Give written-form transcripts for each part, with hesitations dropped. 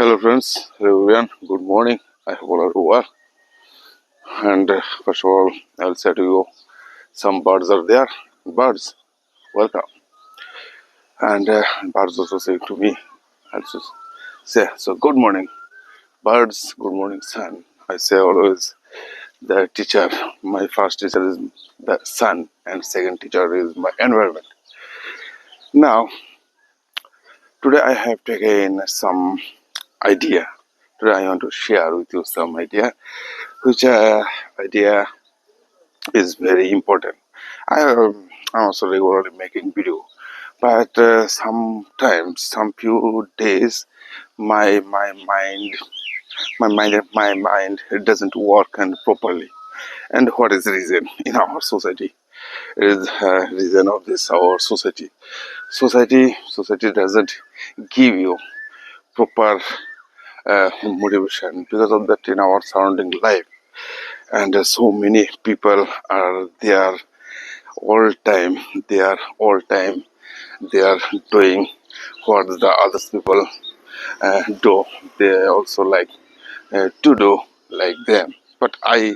Hello friends, hello everyone, good morning. I hope all are well. And first of all, I'll say to you, some birds are there. Birds, welcome. And birds also say to me, also say, so good morning, birds, good morning, sun. I say always, the teacher, my first teacher is the sun, and second teacher is my environment. Now, today I have taken some idea. Today I want to share with you some idea, which idea is very important. I'm also regularly making video, but sometimes, some few days, my mind, it doesn't work and properly. And what is the reason in our society? It is reason of this our society. Society doesn't give you proper motivation because of that in our surrounding life, and so many people are there all time all time they are doing what the other people do. They also like to do like them, but I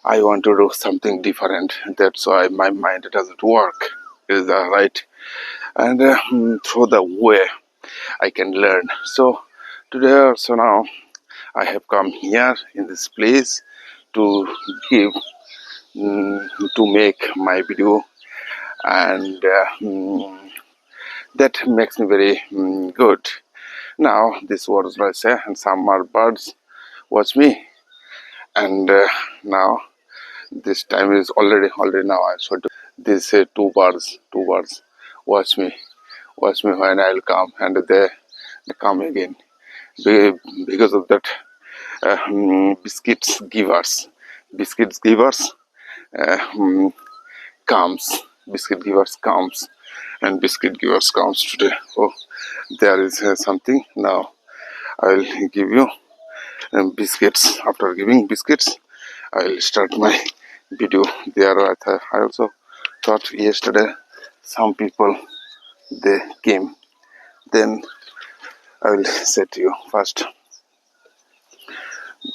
want to do something different. That's why my mind doesn't work is right, and through the way I can learn. So today also, now I have come here in this place to give to make my video, and that makes me very good. Now, this was what I say, and some are birds watch me, and now this time is already now. I should this two birds watch me when I'll come, and they come again. Because of that, biscuits givers comes, biscuit givers comes, and biscuit givers comes today. Oh, there is something now. I will give you biscuits. After giving biscuits, I will start my video. There, I also thought yesterday some people they came. Then I will say to you first.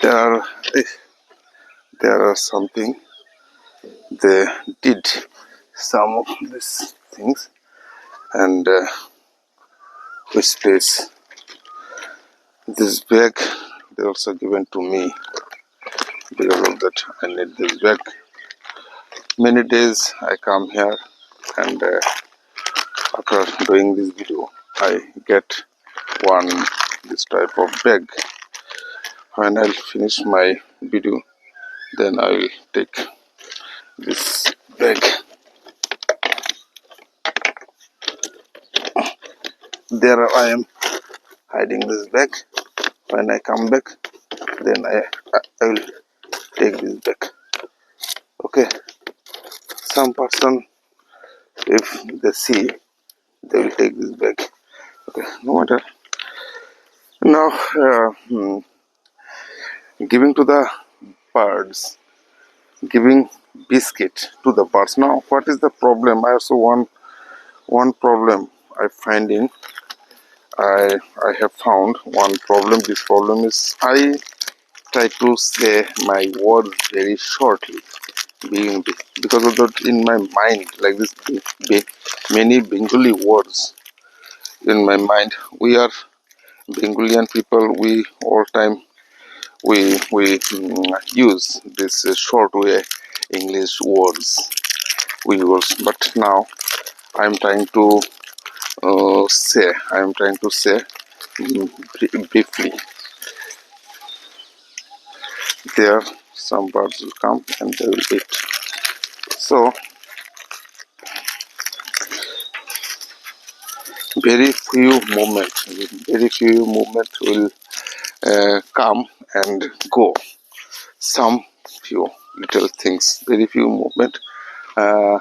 There are eh, there are something they did some of these things, and which place this bag they also given to me. Because of that, I need this bag. Many days I come here, and after doing this video, I get one this type of bag. When I'll finish my video, then I will take this bag. There I am hiding this bag. When I come back, then I will take this bag. Okay. Some person, if they see, they will take this bag. Okay. No matter. Now, giving to the birds, giving biscuit to the birds. Now, what is the problem? I also one problem I finding. I have found one problem. This problem is I try to say my words very shortly, being because of that in my mind, like this many Bengali words in my mind. We are Bengalian people. We all time we use this short way English words we use. But now I'm trying to say briefly. There, some birds will come and they will eat. So very few movement will come and go. Some few little things, very few movement uh,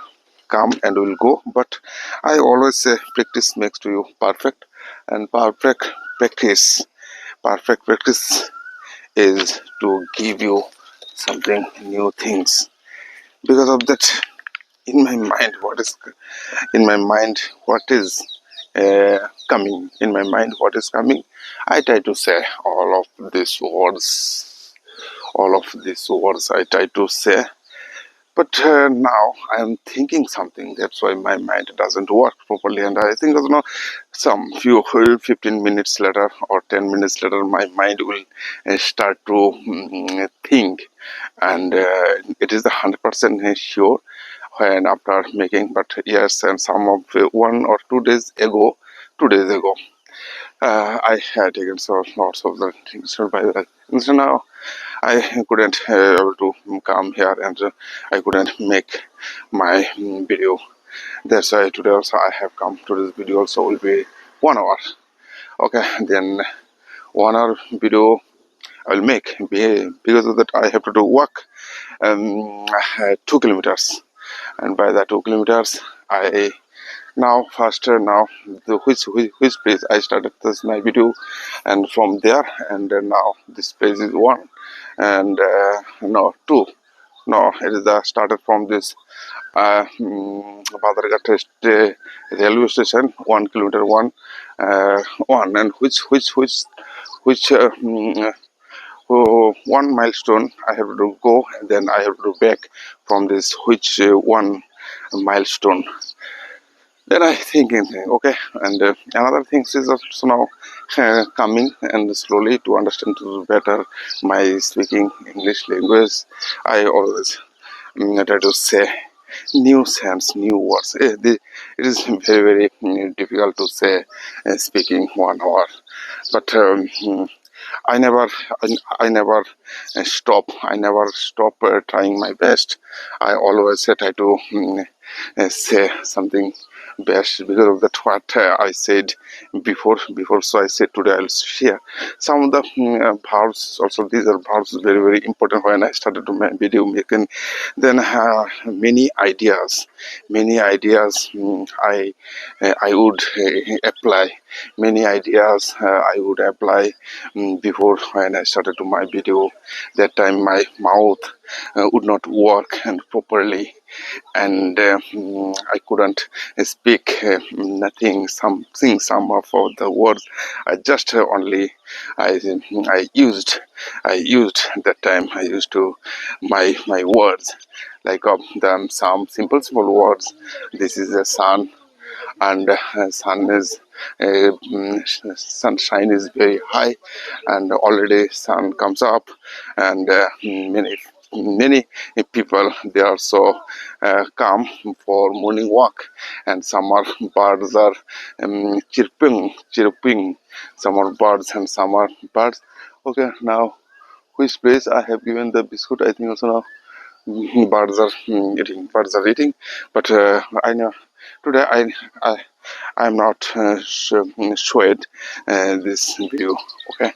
come and will go. But I always say practice makes to you perfect, and practice perfect practice is to give you something new things. Because of that, in my mind what is coming in my mind, what is coming, I try to say all of these words I try to say. But now I am thinking something. That's why my mind doesn't work properly. And I think, some few 15 minutes later or 10 minutes later, my mind will start to think. And it is the 100% sure when after making. But yes, and some of 1 or 2 days ago, 2 days ago, I had taken so lots of the things by the. So now I couldn't able to come here, and I couldn't make my video. That's why today also I have come to this video. Also will be 1 hour. Okay, then 1 hour video I will make. Because of that I have to do walk 2 kilometers, and by the 2 kilometers I now faster now the which place I started this my video, and from there, and then now this place is one, and no two, no, it is the started from this Badarghat railway station, 1 kilometer one, and which one milestone I have to go, and then I have to back from this which one milestone. Then I thinking, okay, and another thing is also now coming and slowly to understand to better my speaking English language. I always try to say new sense, new words. It is very very difficult to say speaking 1 hour, but I never, I never stop. I never stop trying my best. I always try to say something best, because of that what I said before. So I said today I'll share some of the verbs. Also, these are verbs very very important when I started to make video making. Then many ideas I would apply. Many ideas I would apply before when I started to my video. That time my mouth would not work and properly, and I couldn't speak nothing, some of the words. I just only I used that time. I used to my words like some simple words. This is the sun, and sun is sunshine is very high, and already sun comes up, and many people they also come for morning walk, and some are birds are chirping, some are birds and some are birds. Okay, now which place I have given the biscuit, I think also now birds are eating, but I know today I I'm not showed this video. Okay,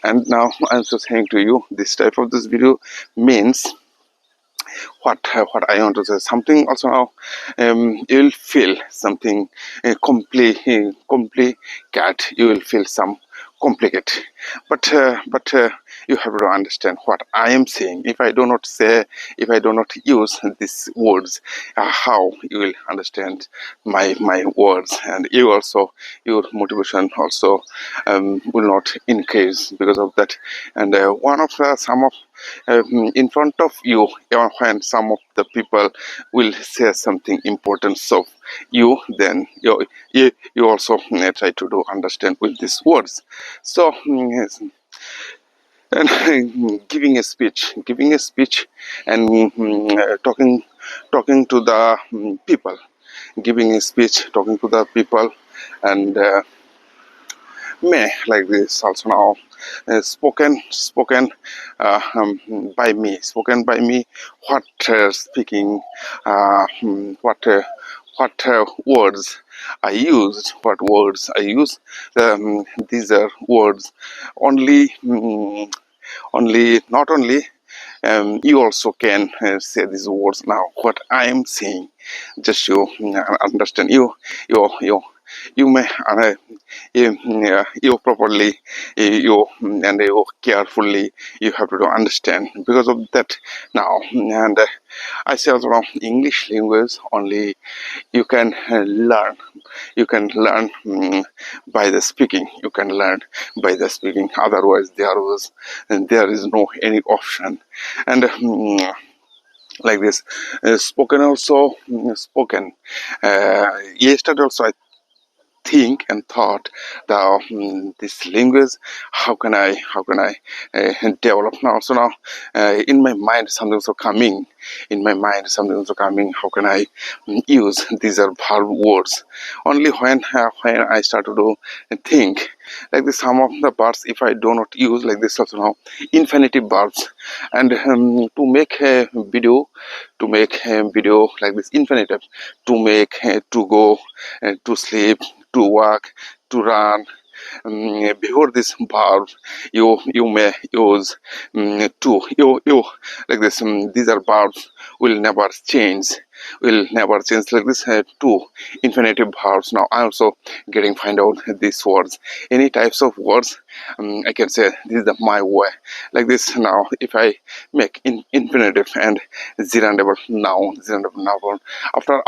and now I'm just saying to you, this type of this video means what I want to say. Something also now you will feel something complicated. You will feel some complicated, but you have to understand what I am saying. If I do not say, if I do not use these words, how you will understand my words, and you also your motivation also will not increase because of that. And one of some of in front of you, when some of the people will say something important, so you then you also try to do understand with these words. So yes, and giving a speech, and talking to the people, giving a speech, talking to the people, and may like this also now spoken spoken by me, what speaking what words I used, what words I use. These are words only only not only you also can say these words now what I am saying, just you understand, you you may you properly and you carefully you have to understand because of that now. And I say also now English language only you can learn, you can learn by the speaking, you can learn by the speaking, otherwise there is no any option. And like this spoken also spoken yesterday also I think and thought the this language, how can I develop now. So now in my mind something's so coming, in my mind something's so coming, how can I use these are verb words. Only when I start to do think like this, some of the parts if I do not use like this also now infinitive verbs. And to make a video, to make a video like this infinitive, to make to go to sleep, to walk, to run. Before this verb, you may use to you like this. These are verbs will never change, will never change like this. To infinitive verbs. Now I also getting find out these words. Any types of words, I can say this is my way. Like this now, if I make infinitive and gerundable noun, gerundable noun after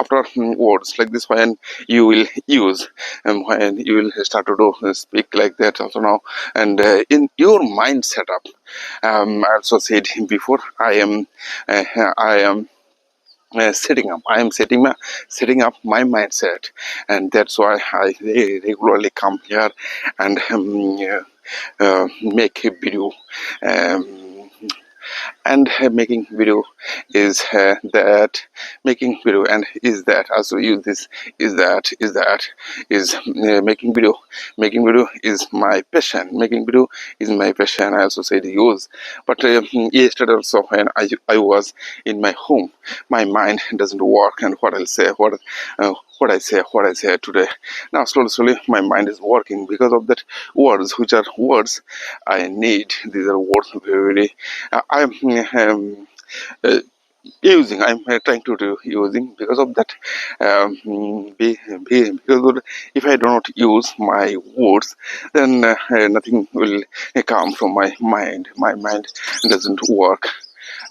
words like this, when you will use when you will start to do speak like that also now. And in your mind setup, I also said before uh, I am setting up. I am setting up my mindset, and that's why I regularly come here and make a video. Um, and making video is that making video and is that also use this is making video is my passion, making video is my passion. I also said use, but yesterday also when I was in my home, my mind doesn't work, and what I'll say what I say today. Now slowly my mind is working because of that words, which are words I need. These are words very I'm uh, using. I'm trying to do using because of that. Because of if I do not use my words, then nothing will come from my mind. My mind doesn't work.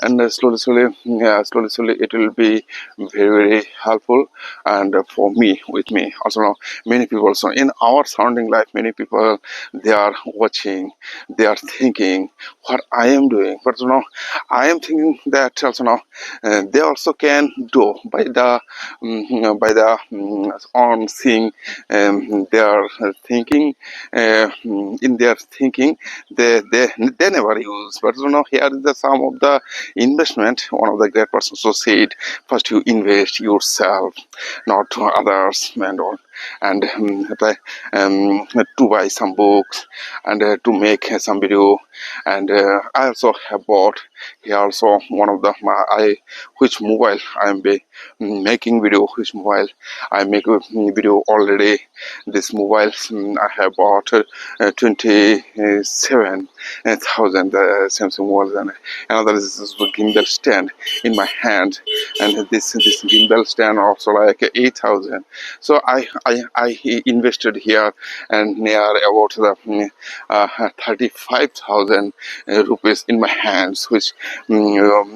And slowly it will be very helpful. And for me, with me also now, many people also in our surrounding life, many people they are watching, they are thinking what I am doing, but I am thinking that also now they also can do on seeing they are thinking in their thinking they never use. But here is the some of the investment. One of the great persons so said, first you invest yourself, not to others and all. And to buy some books and to make some video. And I also have bought here also one of the I which mobile I am making video, which mobile I make a video already. This mobile I have bought 27,000 Samsung was, and another is this gimbal stand in my hand, and this gimbal stand also like 8,000. So I invested here and near about the 35,000 rupees in my hands, which with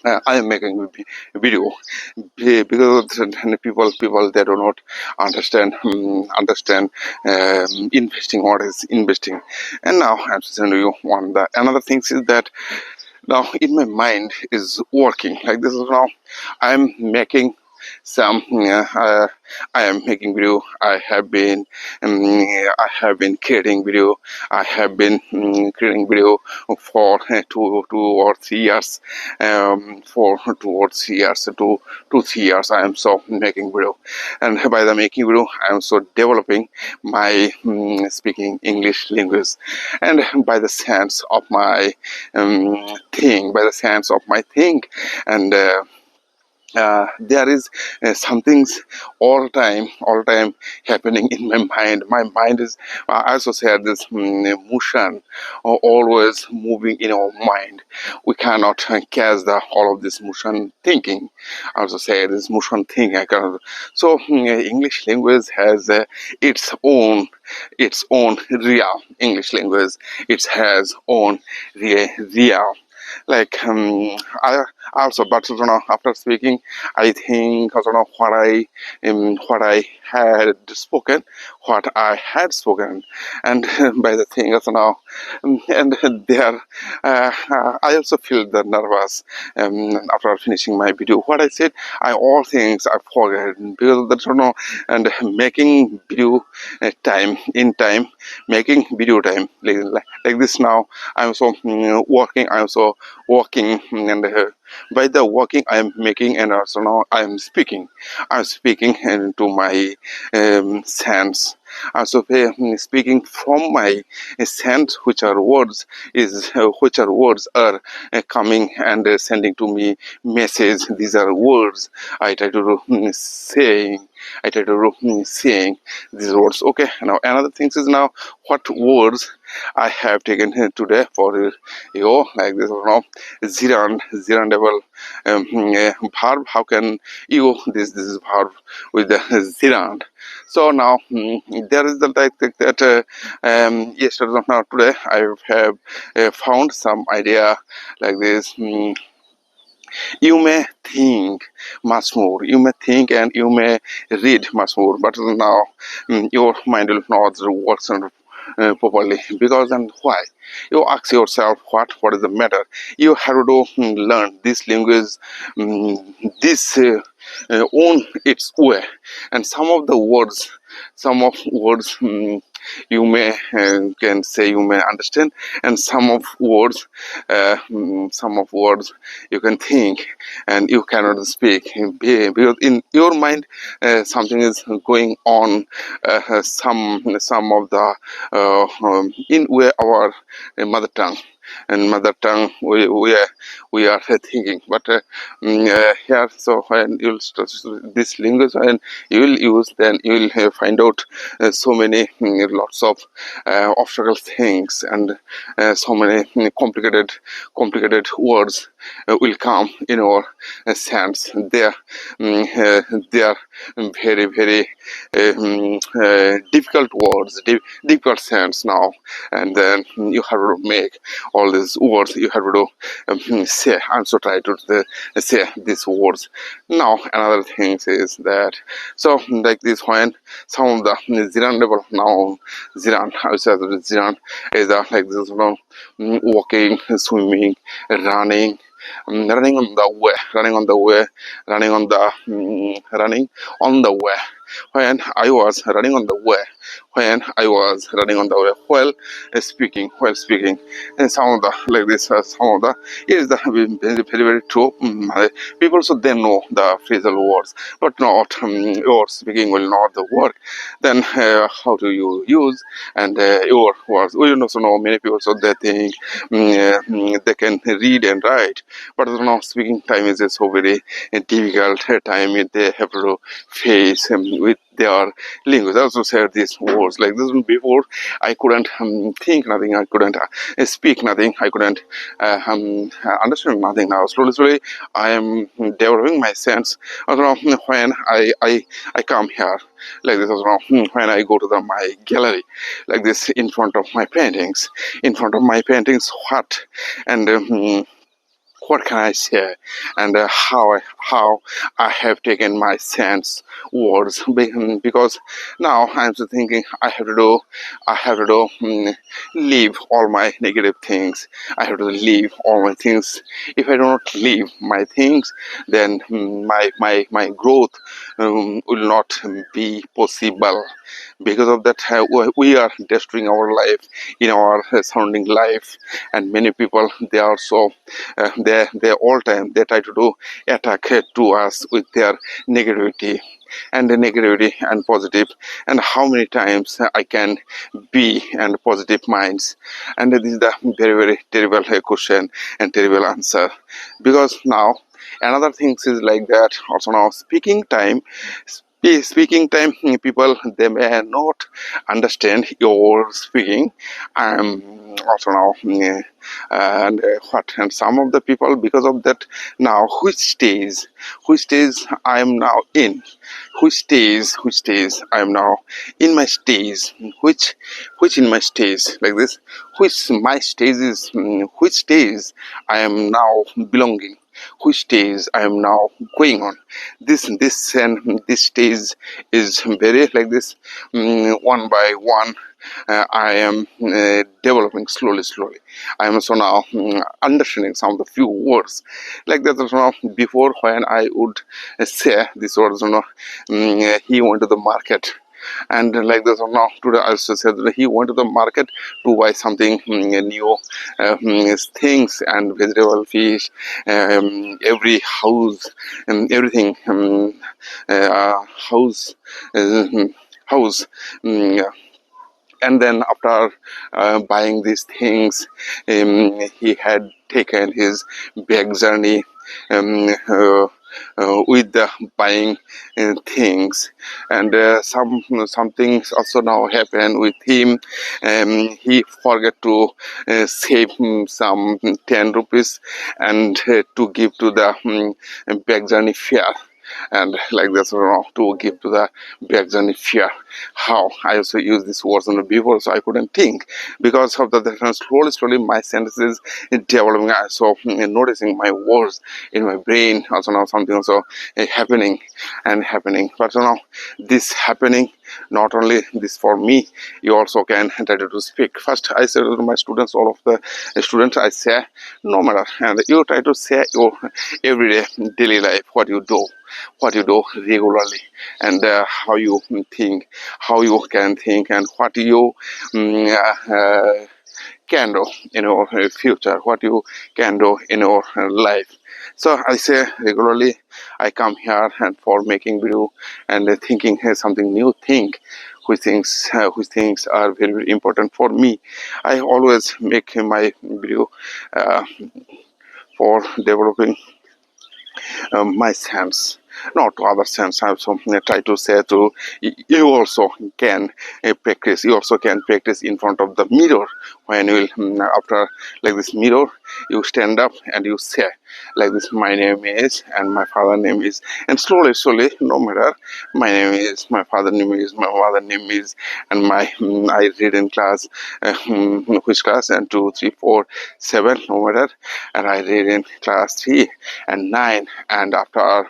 I am making a video because people they do not understand investing, what is investing. And now I'm telling you one the another things is that now in my mind is working like this is now I'm making some I am making video. I have been creating video. I have been creating video for 2 or 3 years. For 2 or 3 years, 2 3 years, I am so making video, and by the making video, I am so developing my speaking English language, and by the sense of my thing, by the sense of my thing, and there is some things all time happening in my mind. My mind is, I also said this motion, always moving in our mind. We cannot catch the all of this motion thinking. I also say this motion thinking. I cannot. So English language has its own real English language. It has own real like I also, but after speaking, I think what I had spoken, what I had spoken, and by the thing and there, I also feel the nervous after finishing my video. What I said, I all things I forget because that's and making video time, making video time like this now. I'm so working. I'm so walking and by the walking I'm making and also now I'm speaking into my sense. I'm so speaking from my sense, which are words are coming and sending to me message. These are words I try to saying. I try to saying these words. Okay. Now another thing is now what words I have taken today for you like this zirandable verb. How can you this is verb with the zirand? So now there is the like that yesterday now today I have found some idea like this. You may think much more. You may think and you may read much more, but now your mind will not work properly. Because and why? You ask yourself what is the matter? You have to learn this language, this own its way, and some of words. You may can say you may understand, and some of words you can think and you cannot speak because in your mind something is going on. Some of the in where our mother tongue and mother tongue we are thinking, but here so when you'll start this language and you will use, then you will find out so many lots of obstacle things and so many complicated words will come in our sense. They are very difficult words, difficult sense now, and then you have to make all these words. You have to say. I'm so try to say these words. Now another thing is that so like this when some of the zirandable noun ziran, I would say that ziran is like this walking, swimming, running. Running on the way, running on the way. When I was running on the way, while speaking, and some of the like this, some of the is the very true. People so they know the phrasal words, but not your speaking will not the work. Then how do you use and your words? We also know many people so they think they can read and write, but now speaking time is so very difficult time they have to face with their language. I also said these words like this one before. I couldn't think nothing. I couldn't speak nothing. I couldn't understand nothing. Now slowly I am developing my sense. When I come here like this, when I go to my gallery like this in front of my paintings, what and what can I say, and how I have taken my sense words because now I'm just thinking I have to do leave all my negative things. I have to leave all my things. If I do not leave my things, then my growth will not be possible. Because of that, we are destroying our life in our surrounding life, and many people they are so they all time they try to do attack to us with their negativity and positive, and how many times I can be and positive minds. And this is the very terrible question and terrible answer, because now Another things is like that. Also now speaking time, people they may not understand your speaking. Also now and some of the people, because of that, now which stage I am now in, which stage I am now in my stage, which in my stage, like this, which my stage is, which stage I am now belonging, which stage I am now going on. This and this stage is very like this, one by one. I am developing slowly. I am also now understanding some of the few words like that. Also now, before when I would say these words, he went to the market, and like this. Now today I also said that he went to the market to buy something new, things and vegetable, fish, every house, everything, house, uh, house. mm, and then after buying these things, he had taken his back journey, with the buying things, and some things also now happen with him. He forget to save some 10 rupees and to give to the back journey fare, and like this, to give to the back journey fear. How I also use these words on the before, so I couldn't think because of that. Slowly my sentences developing. So noticing my words in my brain. Also now something also happening and happening. But now this happening, not only this for me, you also can try to speak. First, I said to my students, all of the students, I say, no matter, and you try to say your everyday daily life, what you do regularly, and how you think, how you can think, and what you can do in your future, what you can do in your life. So I say regularly, I come here and for making video and thinking something new thing, which things are very, very important for me. I always make my video uh, for developing my sense, not to other sense. I also try to say to you also can practice. You also can practice in front of the mirror. When you will, after like this mirror, you stand up and you say like this: my name is, and my father name is, and slowly, no matter, my name is, my father name is, my mother name is, and my I read in class, which class, and 2, 3, 4, 7, no matter, and I read in class 3 and 9, and after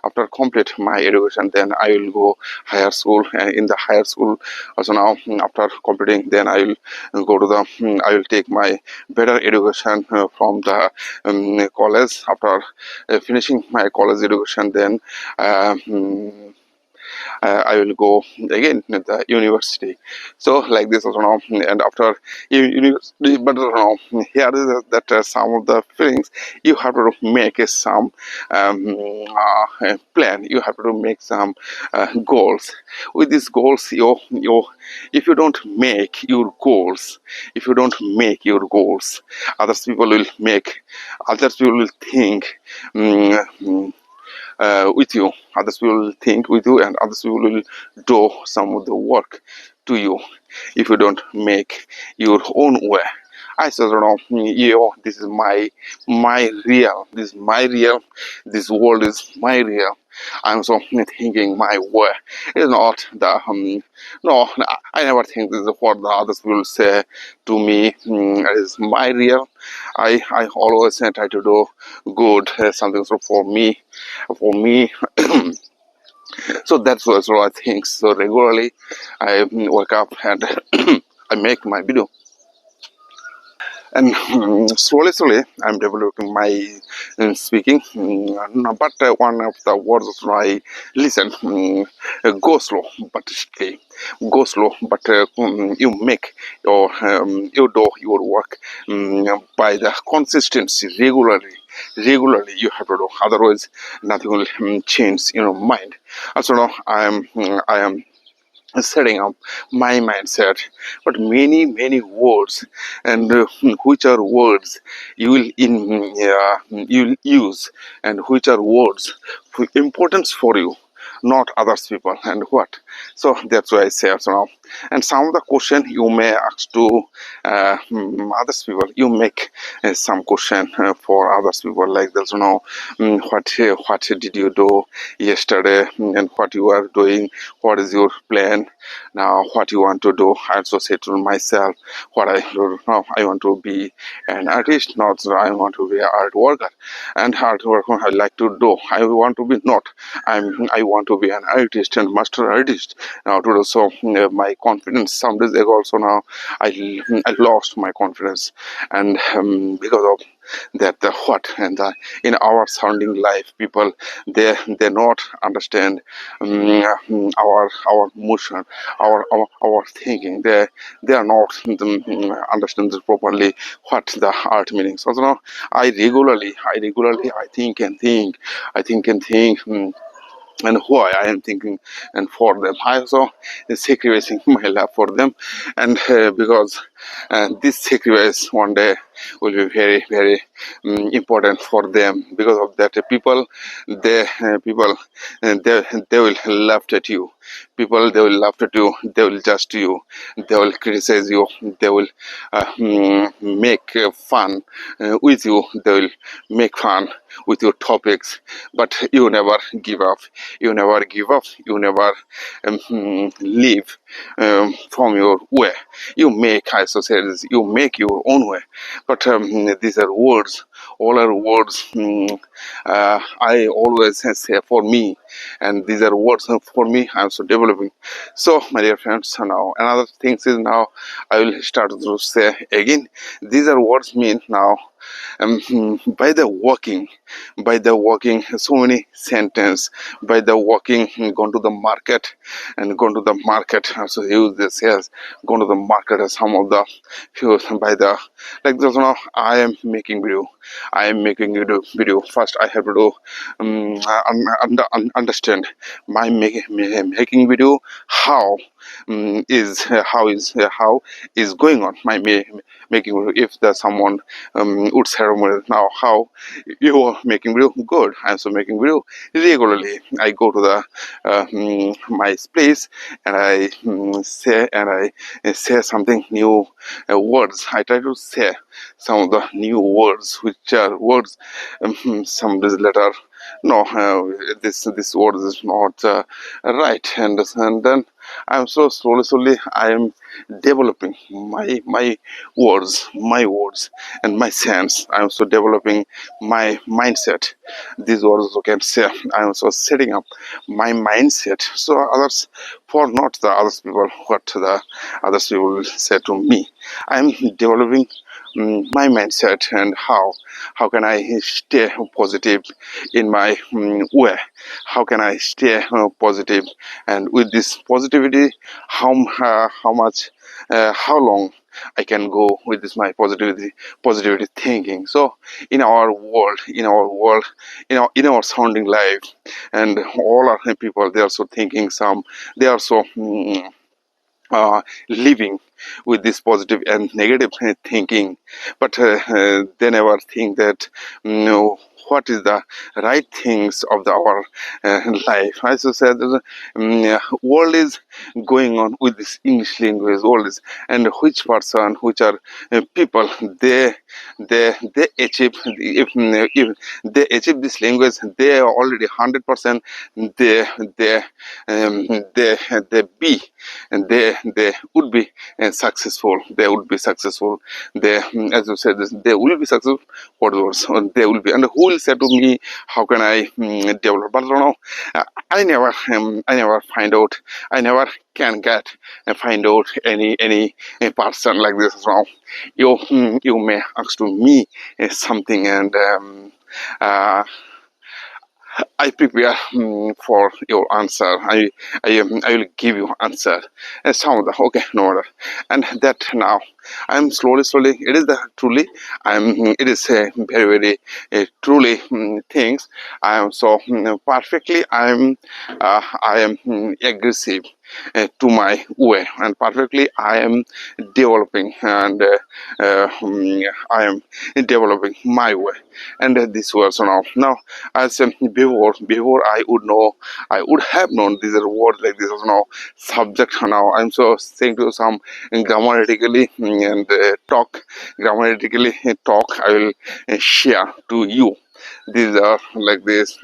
after complete my education, then I will go higher school, and in the higher school also now, after completing, then I will go to the I will take my better education from the college. After finishing my college education, then uh, mm, I will go again to the university. So like this also now, and after university, but here is that some of the things you have to make is some plan. You have to make some goals. With these goals, you if you don't make your goals, if you don't make your goals, others people will think. With you, others will think with you, and others will do some of the work to you if you don't make your own way. I said, this is my real, this is my real, this world is my real. I'm so thinking my way. It's not the no. I never think this is what the others will say to me. It is my real. I always try to do good, something so for me. So that's also I think. So regularly I wake up and I make my video, and slowly I'm developing my speaking. But one of the words I listen, go slow but steady, go slow, but you make you do your work by the consistency regularly you have to do, otherwise nothing will change in your mind. Also now I am setting up my mindset, but many words, and which are words you will you will use, and which are words with importance for you, not others people, and what. So that's why I say so now. And some of the question you may ask to others people, you make some question for others people, like this, what did you do yesterday, and what you are doing, what is your plan now, what you want to do. I also say to myself, what I do now, I want to be an artist, not that I want to be an art worker. And art worker I like to do, I want to be not, I want to be an artist and master artist now to do so. My confidence some days ago also now, I lost my confidence, and because of that the what and the, in our sounding life people, they not understand our motion, our thinking. They are not understand properly what the art meaning. So now I think and think, and why I am thinking and for them. I also sacrificing my love for them, and because this sacrifice one day will be very important for them. Because of that, people they will laugh at you. People they will laugh at you. They will judge you. They will criticize you. They will make fun with you. They will make fun with your topics, but you never give up. You never give up. You never leave from your way. You make, I so say this, you make your own way. But these are words. All are words. I always say for me, and these are words for me. I'm so developing. So, my dear friends, now another thing is now I will start to say again. These are words mean now. By the walking so many sentence, by the walking gone to the market, and gone to the market also use this as gone to the market as some of the few by the, like this now I am making video. First I have to do understand my making video, how how is going on my making video. If there's someone would ceremony now, how you are making video good. I'm so making video regularly. I go to the my place, and I say something new words. I try to say some of the new words, which are words some days later, no, this word is not right, and then I'm so slowly I am developing my words and my sense. I'm so developing my mindset. These words you can say. I'm so setting up my mindset so others, for not the others people, what the others people will say to me. I'm developing my mindset, and how can I stay positive in my way. How can I stay positive, and with this positivity, how much how long I can go with this my positivity thinking. So in our surrounding life, and all our people, they are so thinking some, they are so living with this positive and negative thinking, but they never think that what is the right things of our life. I also said that world is going on with this English language, world is, and which person, which are people, they achieve, if they achieve this language, they are already 100%. They they they be, and they would be successful. They would be successful. They, as you said, they will be successful. What words they will be, and who will say to me, how can I develop? But no, I never find out. I never can get and find out any person like this. Now, you may ask to me something, and I prepare for your answer. I will give you answer. And some of the okay, no matter. And that now I'm slowly. It is the truly. It is very truly things. I am so perfectly. I am aggressive to my way, and perfectly I am developing, and I am developing my way, and this was now as before I would have known these are words like this was now subject. Now I'm so saying to some grammatically and grammatically talk I will share to you. These are like this,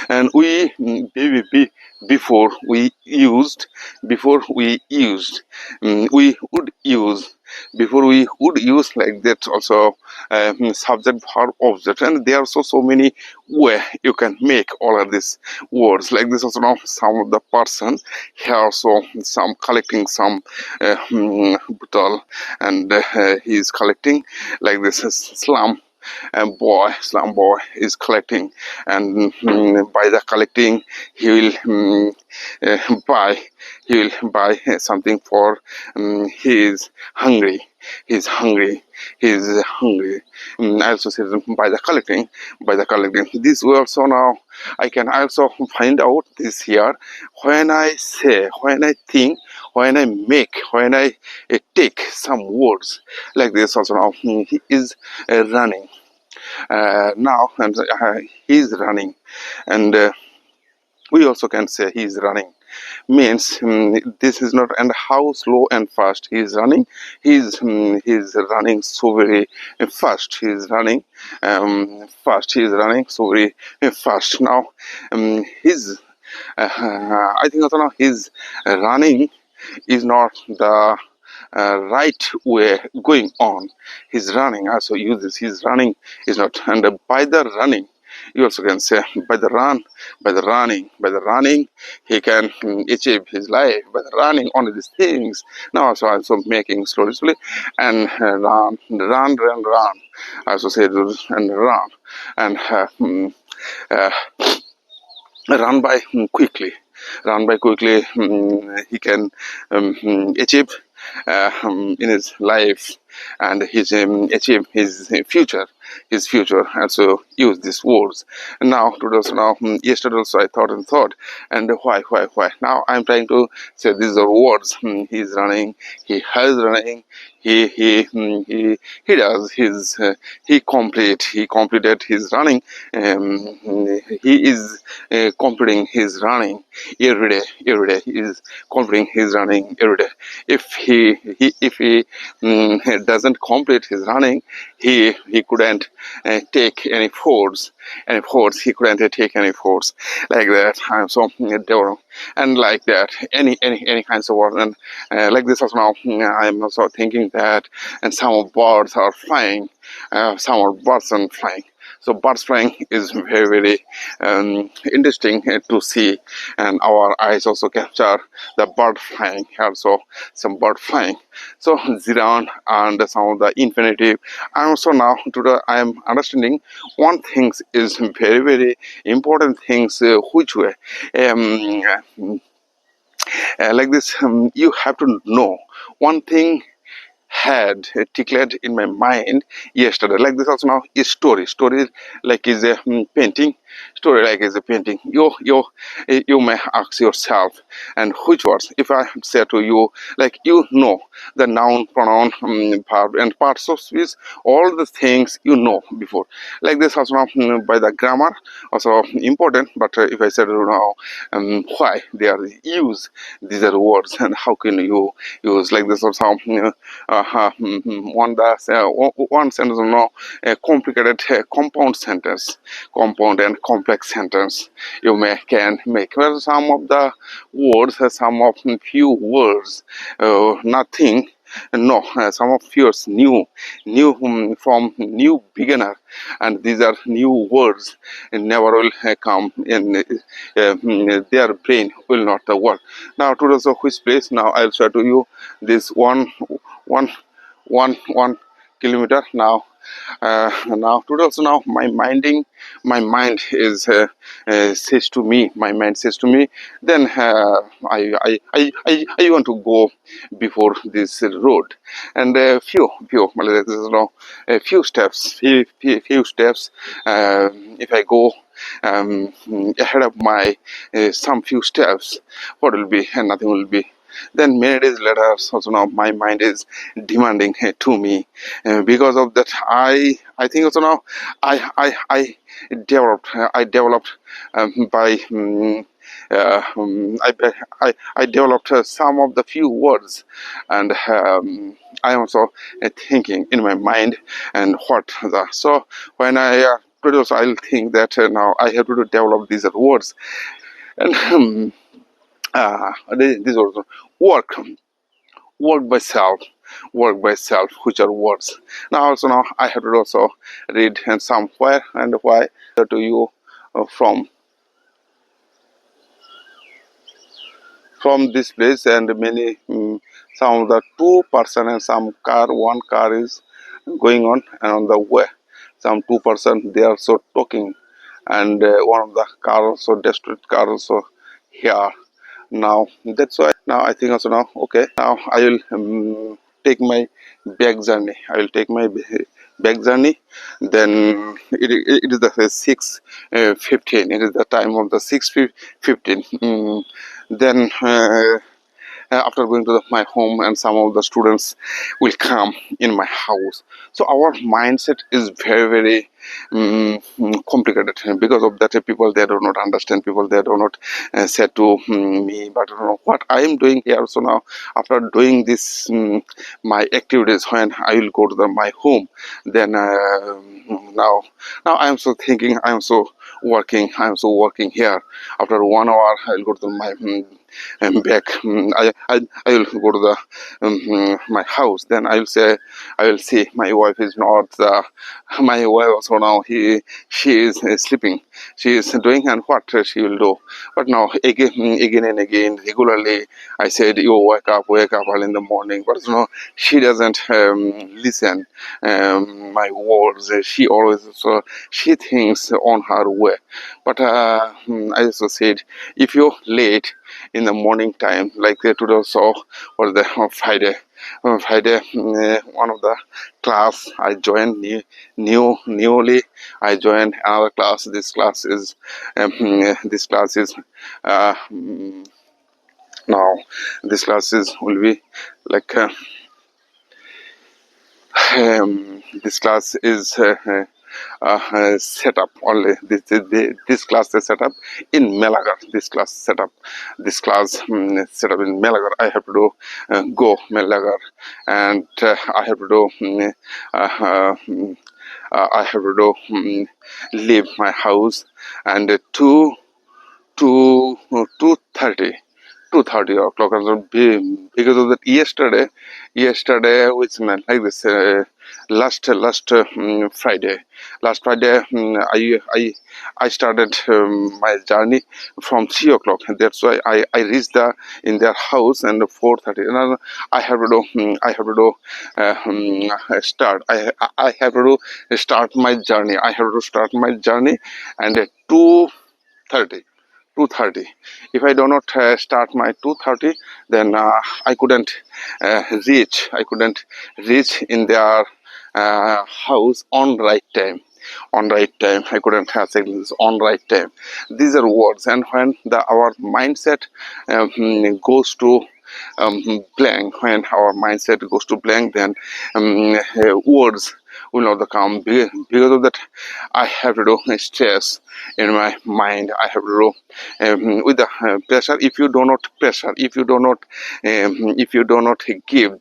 and we before we used we would use before we would use like that also subject verb object, and there are so many way you can make all of these words like this also. Now some of the person here also some collecting some bottle, and he is collecting like this slum boy is collecting, and by the collecting he will buy something for he is hungry. He's hungry. He's hungry. I also say by the collecting. This way also now I can also find out this here when I say, when I think, when I make, when I take some words like this also. Now he is running now, and he's running, and we also can say he's running means this is not, and how slow and fast he is running. He's running so very fast. He's running fast. He's running so very fast. Now his I think also now his running is not the right way going on. He's running also uses his running is not, and by the running you also can say by the running he can achieve his life by the running on these things. Now also making slowly and run also say and run and uh, run by quickly he can achieve in his life, and his achieve his future also use these words. And now today also now yesterday also I thought, and why now I'm trying to say these are words. He is running, he has running, he does his he completed his running. He is completing his running every day he is completing his running every day. If he doesn't complete his running, he couldn't take any force. He couldn't take any force like that. I'm so developed, and like that any kinds of words, and like this also now I'm also thinking that, and some birds are flying, some are birds are flying. So birds flying is very interesting to see, and our eyes also capture the bird flying. Also some bird flying. So Ziran and some of the infinitive. I also now today I am understanding one thing is very important things which way like this you have to know one thing had declared in my mind yesterday. Like this also now is story like is a painting. Story like is a painting. You may ask yourself, and which words if I say to you, like the noun, pronoun, verb and parts of speech, all the things before. Like this also now by the grammar also important, but if I said now why they are used, these are words, and how can you use like this also one sentence a complicated compound and complex sentence you can make, where some of the words some of few words nothing no some of yours new from new beginner, and these are new words and never will come in their brain will not work. Now to the which place now I'll show to you this one kilometer. Now Now today also, now my mind is says to me, my mind says to me, then I want to go before this road, and well, this is, a few steps, few steps. If I go ahead of my some few steps, what will be? And nothing will be. Then many days later, also now my mind is demanding to me. Because of that, I think also now I developed by I developed some of the few words, and I am also thinking in my mind, and what the so when I produce, I'll think that now I have to develop these words, and these also work work by self, which are words. Now also, now I have to also read and somewhere and why to you from this place, and many some of the two-person and some car, one car is going on and on the way, some two-person they are also talking, and one of the car also destroyed car also here. Now that's why now I think also, now okay, now I will take my back journey. I will take my back journey. Then it is the 6:15. It is the time of the 6:15. Then after going to my home, and some of the students will come in my house, so our mindset is very complicated. Because of that, people they do not understand, people they do not say to me, but what I am doing here. So now after doing this my activities, when I will go to my home, then now I am so thinking, I am so working here. After 1 hour I will go to my back. I will go to the my house. Then I will say, I will see my wife is not my wife also, now she is sleeping, she is doing, and what she will do. But now again and again regularly I said, you wake up early in the morning, but she doesn't listen my words. She always, so she thinks on her way. But I also said, if you late in the morning time, like today also, or the Friday, one of the class I joined newly. I joined another class. This class is uh, mm, now this class is will be like this class is set up only. This class is set up in Melagar. This class set up in Melagar. I have to do go Melagar, and I have to do I have to do leave my house, and 2:30 o'clock. Because of that, yesterday which meant like this, last Friday, I started my journey from 3 o'clock, and that's why I reached in their house and 4:30. And I have to do start I have to do start my journey. I have to start my journey, and at 2:30. 2:30. If I do not start my 2:30, then I couldn't reach in their house on right time. I couldn't have said this on right time. These are words, and when our mindset goes to blank, when our mindset goes to blank, then words will not come. Because of that, I have to do stress in my mind. I have to do with the pressure. If you do not pressure, if you do not give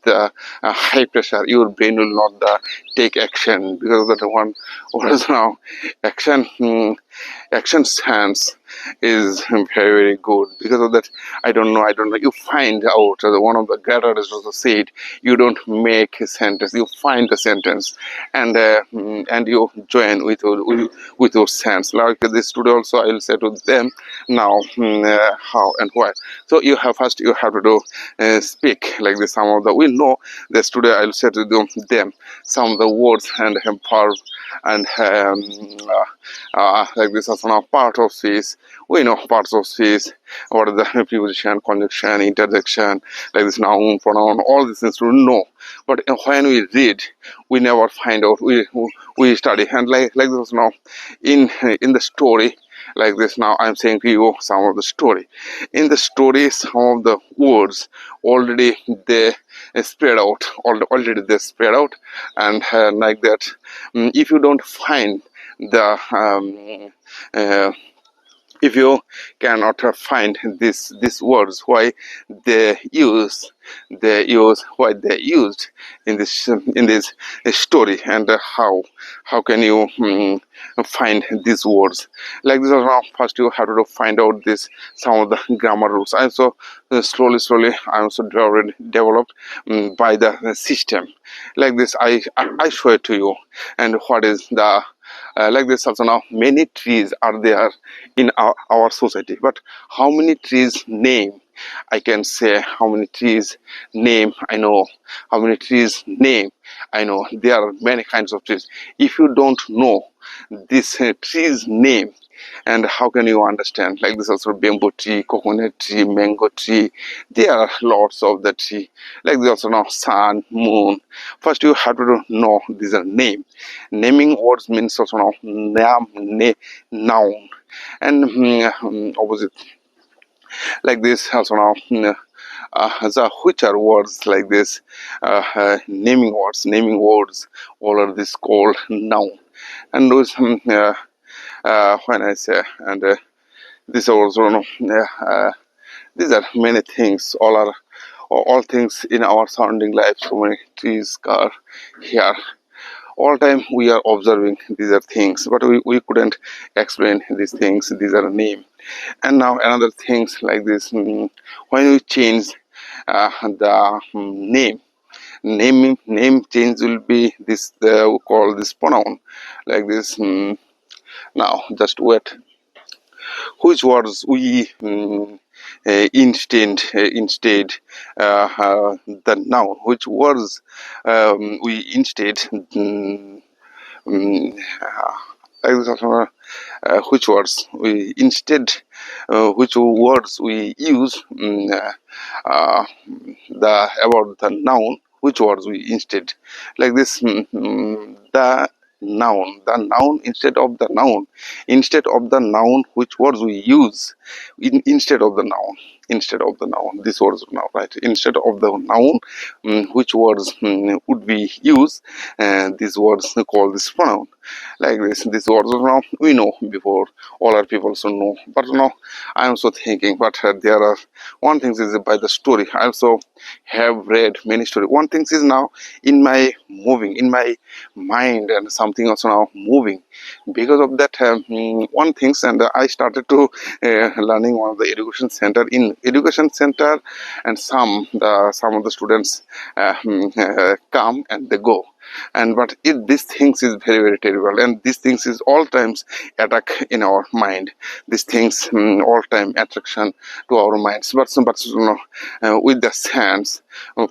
the high pressure, your brain will not take action. Because of that one, what is now action? Action stands is very, very good. Because of that, I don't know, you find out, one of the great artists also said, you don't make a sentence, you find the sentence, and you join with your sense. Like this today also, I will say to them now, how and why. So you have first, you have to do speak like this. Some of the, we know this today, I will say to them some of the words and verb and like this as one part of speech. We know parts of speech, what is the preposition, conjunction, interjection, like this noun, pronoun, all these things to know. But when we read, we never find out. We study, and like this now in the story. Like this now, I'm saying to you some of the story. In the story, some of the words already they spread out. Already they spread out, and like that. If you don't find the if you cannot find these words, why they use what they used in this story, and how can you find these words like this. Now first you have to find out this some of the grammar rules. And so slowly I also developed by the system like this. I show it to you, and what is the like this also. Now many trees are there in our society, but how many trees name I can say? How many trees name I know? How many trees name I know? There are many kinds of trees. If you don't know this trees name, and how can you understand? Like this also, bamboo tree, coconut tree, mango tree, there are lots of the tree. Like this also now sun, moon. First you have to know these are name. Naming words means also now noun, and opposite like this also now the which are words like this, naming words, all are this called noun. And those when I say, and this also these are many things, all things in our surrounding life. So many trees are here, all time we are observing these are things, but we couldn't explain these things. These are name. And now another things like this, when we change the name change will be this, we call this pronoun like this. Now just wait, which words we instead the noun, which words we instead um, like this also, which words we instead, which words we use the about the noun, which words we instead like this. The noun instead of the noun, which words we use instead of the noun, these words now, right? Instead of the noun, which words would we use, these words call this pronoun like this. These words now we know before, all our people also know, but now I am also thinking, but there are one thing is by the story. I also have read many stories. One thing is now in my moving in my mind, and something also now moving because of that one things. And I started to learning one of the education center, and some of the students come and they go, and but these things is very, very terrible, and these things is all times attack in our mind. These things all time attraction to our minds, but with the sense,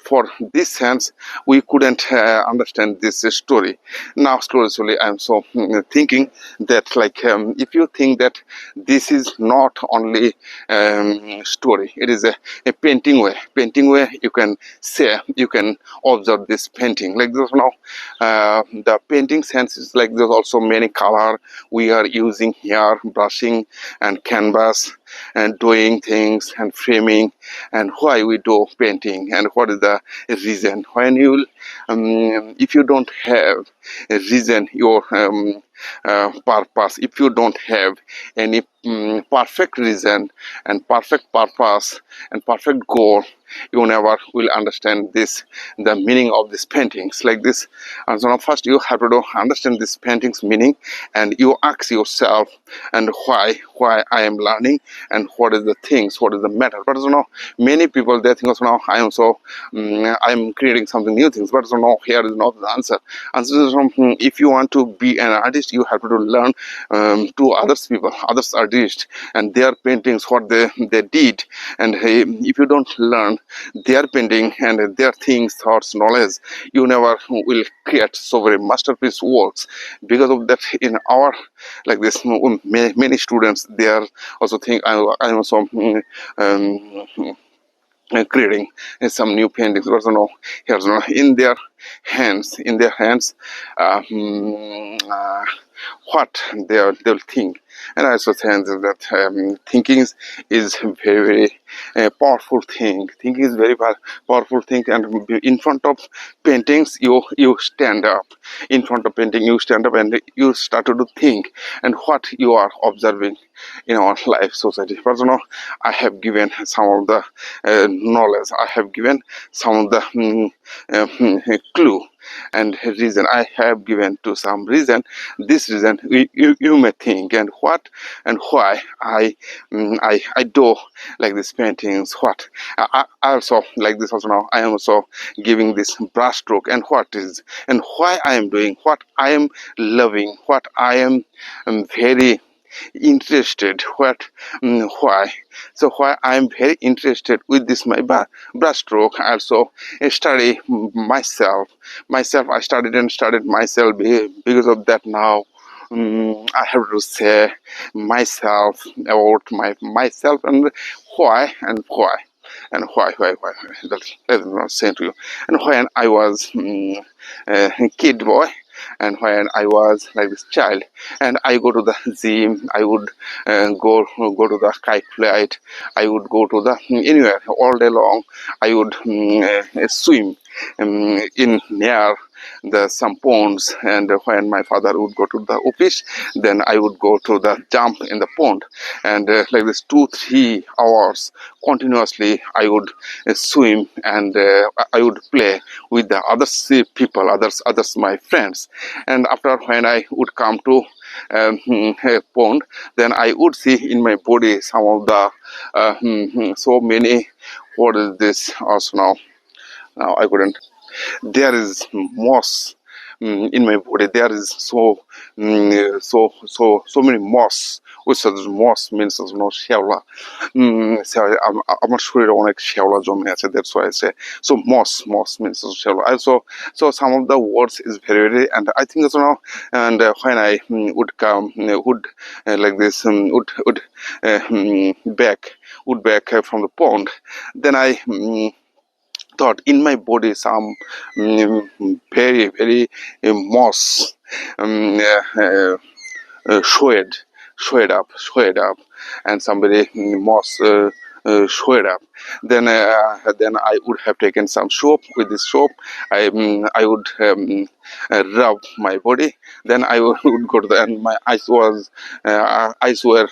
for this sense we couldn't understand this story. Now slowly I'm so thinking that, like, if you think that this is not only story, it is a painting way, you can say, you can observe this painting like this. Now the painting sense is like there's also many color we are using here, brushing and canvas and doing things and framing, and why we do painting, and what is the reason. When you if you don't have a reason, your purpose, if you don't have any perfect reason and perfect purpose and perfect goal, you never will understand this, the meaning of these paintings like this. And so now first you have to understand this paintings meaning, and you ask yourself, and why I am learning, and what is the things, what is the matter. But many people, they think also now I am so I am creating something new things, but here is not the answer. Answer is if you want to be an artist, you have to learn to others people, others artists, and their paintings, what they did. And if you don't learn their painting and their things, thoughts, knowledge, you never will create so very masterpiece works. Because of that, in our like this, many students, they are also think I'm also creating some new paintings. But here's in their hands, what they'll think. And I also think that thinking is very powerful thing. Thinking is very powerful thing. And in front of paintings, you stand up. In front of painting, you stand up and you start to think, and what you are observing in our life society. But I have given some of the knowledge, I have given some of the clue and reason. I have given to some reason. This reason you may think, and what and why I do like these paintings. What I also like this also. Now I am also giving this brush stroke, and what is and why I am doing, what I am loving, what I am very interested, what why. So why I am very interested with this my brush stroke. I also study myself. I studied and studied myself. Because of that, now I have to say myself about myself, and why and why and why. Let me not say to you. And when I was a kid boy, and when I was like this child, and I go to the gym, I would go to the kite flight, I would go to the anywhere all day long. I would swim in near the some ponds. And when my father would go to the office, then I would go to the jump in the pond. And like this 2-3 hours continuously, I would swim, and I would play with the other people, others my friends. And after, when I would come to a pond, then I would see in my body some of the so many, what is this also now I couldn't, there is moss in my body. There is so many moss, which is moss means শ্যাওলা. Sorry, I'm not sure অনেক শ্যাওলা জমে আছে, that's why I say so. Moss means শ্যাওলা. So some of the words is very, and I think and when I would come would like this would back from the pond, then I thought in my body some very moss showed up, and somebody moss showed up. Then I would have taken some soap. With this soap, I would rub my body. Then I would go to the, and my eyes were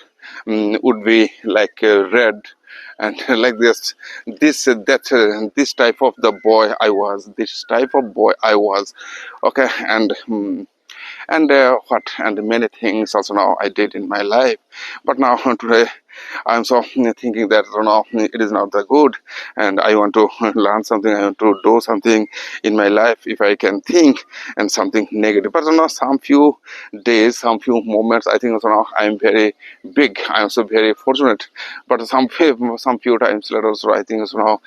would be like red, and like this type of the boy I was. This type of boy I was. Okay, and what and many things also now I did in my life. But now today I'm so thinking that it is not that good, and I want to learn something. I want to do something in my life if I can think, and something negative. But some few days, some few moments, I think also now I'm very big. I'm so very fortunate. But some few times later also I think also now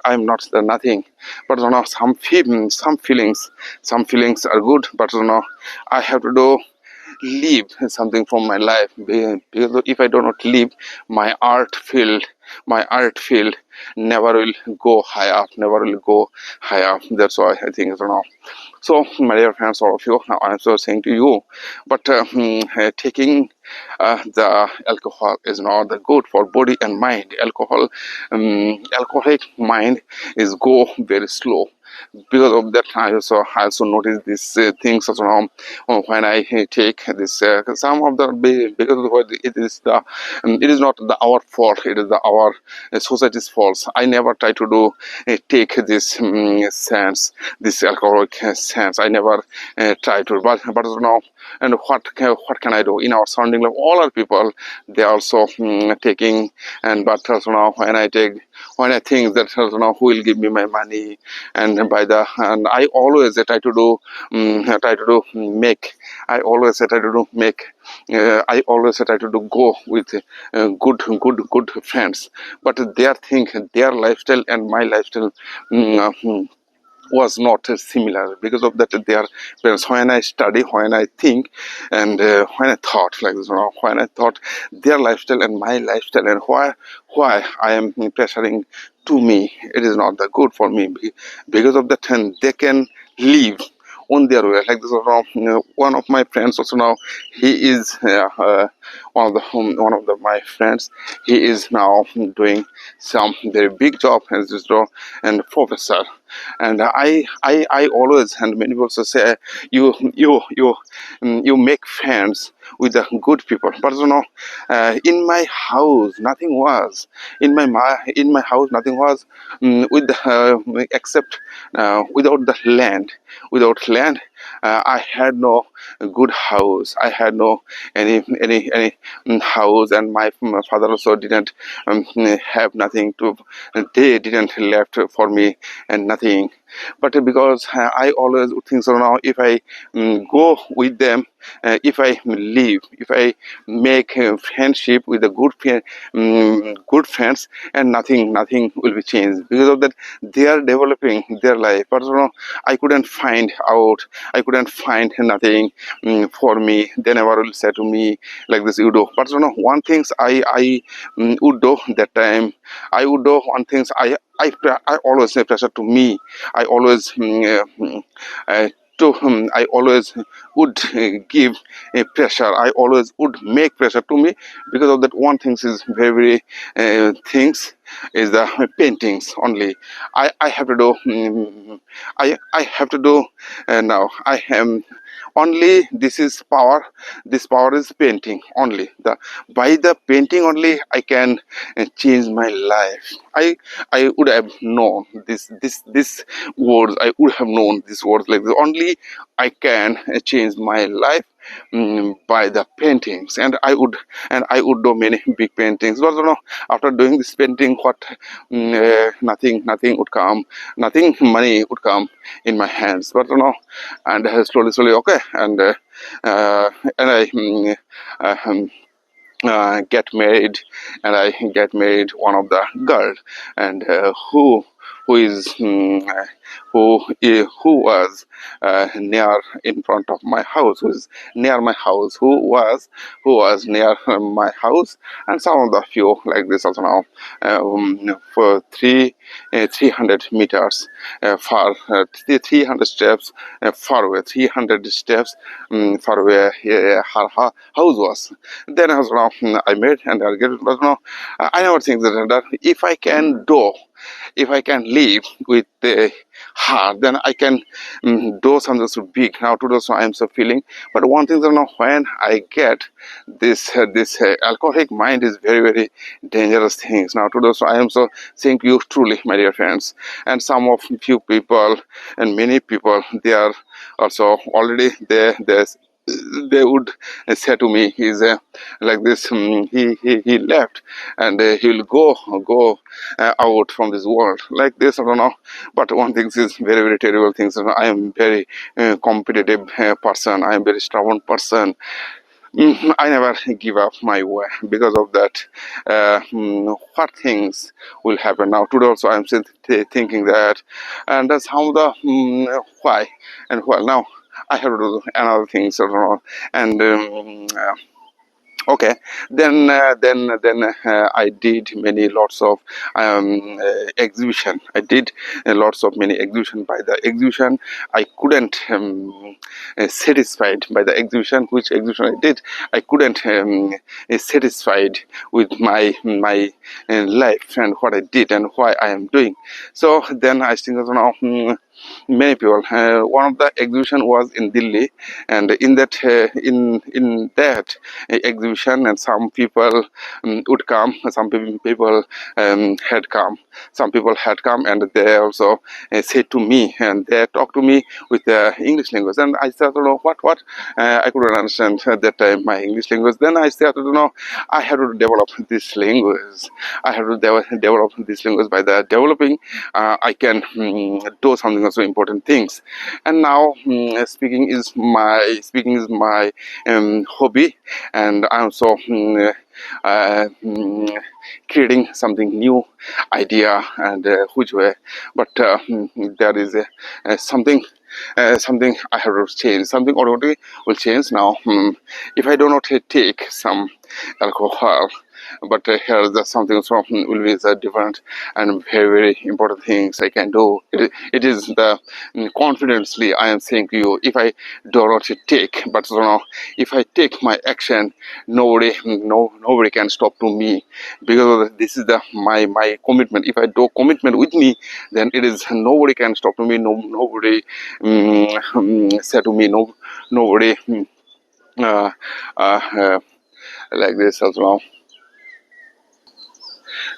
I'm not the nothing. But some feelings are good. But I have to do leave something from my life, because if I do not leave my art field, never will go high up, That's why I think so. My dear friends, all of you, now I'm so saying to you, but taking the alcohol is not the good for body and mind. Alcoholic mind is go very slow. because of that I also notice these things also now when I take this some of the because of what it is not our fault, it is our society's fault. I never try to do take this sense, this alcoholic sense. I never try to, but now, and what can I do in our surrounding life? All our people, they also taking, and but also now when I think that also now who will give me my money, and by the and I always try to do make. I always try to do make. I always try to do go with good friends, but their thing, their lifestyle and my lifestyle. Was not similar because of that their parents. When I study, when I think, and when I thought like this, when I thought their lifestyle and my lifestyle, and why I am pressuring to me, it is not that good for me because of that, and they can live on their way like this. One of my friends also now, he is one of my friends, he is now doing some very big job as this and professor. And I always, and many people also say, you make friends with the good people, but in my house nothing was, in my house nothing was, with except without the land, without land, I had no good house, I had no any house, and my father also didn't have nothing to, they didn't left for me and nothing. But because I always think so now, if I go with them, if I live, if I make friendship with the good friends, and nothing will be changed because of that. They are developing their life, but I couldn't find out, I couldn't find nothing for me. They never will say to me like this, you do. But one things I would do that time, I would do one things, I always say pressure to me. I always I always would give a pressure. I always would make pressure to me because of that. One thing is very things is the paintings only. I have to do. I have to do now. I am only. This is power. This power is painting only. The by the painting only I can change my life. I would have known this words. I would have known these words like this. Only I can change my life by the paintings, and I would do many big paintings. But after doing this painting, what nothing would come, nothing money would come in my hands. But and slowly okay, and I get married, and I get married one of the girl, and who is who was near in front of my house, who is near my house, who was near my house, and some of the few like this also now, for 300 meters far, 300 steps far away, 300 steps far away her house was. Then I made, and I get, but I never think that if I can do, if I can live with her, then I can do something so big. Now today, so I am so feeling. But one thing that when I get this alcoholic mind is very dangerous things. Now today, so I am so thank you truly, my dear friends, and some of few people and many people, they are also already there. They would say to me, he's like this. He left, and he will go out from this world like this. I don't know. But one thing is very terrible things. I am very competitive person. I am very stubborn person. I never give up my way because of that. What things will happen now? Today also I am still thinking that, and that's how the why and well now. I have to do another thing, so and okay, then I did many lots of exhibition. I did lots of many exhibition. By the exhibition I couldn't satisfied by the exhibition, which exhibition I did, I couldn't satisfied with my life and what I did and why I am doing. So then I think now many people. One of the exhibition was in Delhi, and in that exhibition, and some people would come. Some people had come. Some people had come, and they also said to me, and they talked to me with English language. And I said, you know, what? I couldn't understand at that time my English language. Then I said, you know, I had to develop this language. I have to develop this language. By the developing, I can do something also important things. And now speaking is my hobby, and I'm also creating something new idea and which way. But there is something I have to change. Something automatically will change now. If I do not take some alcohol, but here the something from will be the different and very important things I can do. It is the confidently I am saying to you. If I do not take, but you know, if I take my action, nobody can stop to me, because this is the my commitment. If I do commitment with me, then it is nobody can stop to me. Nobody say to me, nobody uh, uh, like this as well.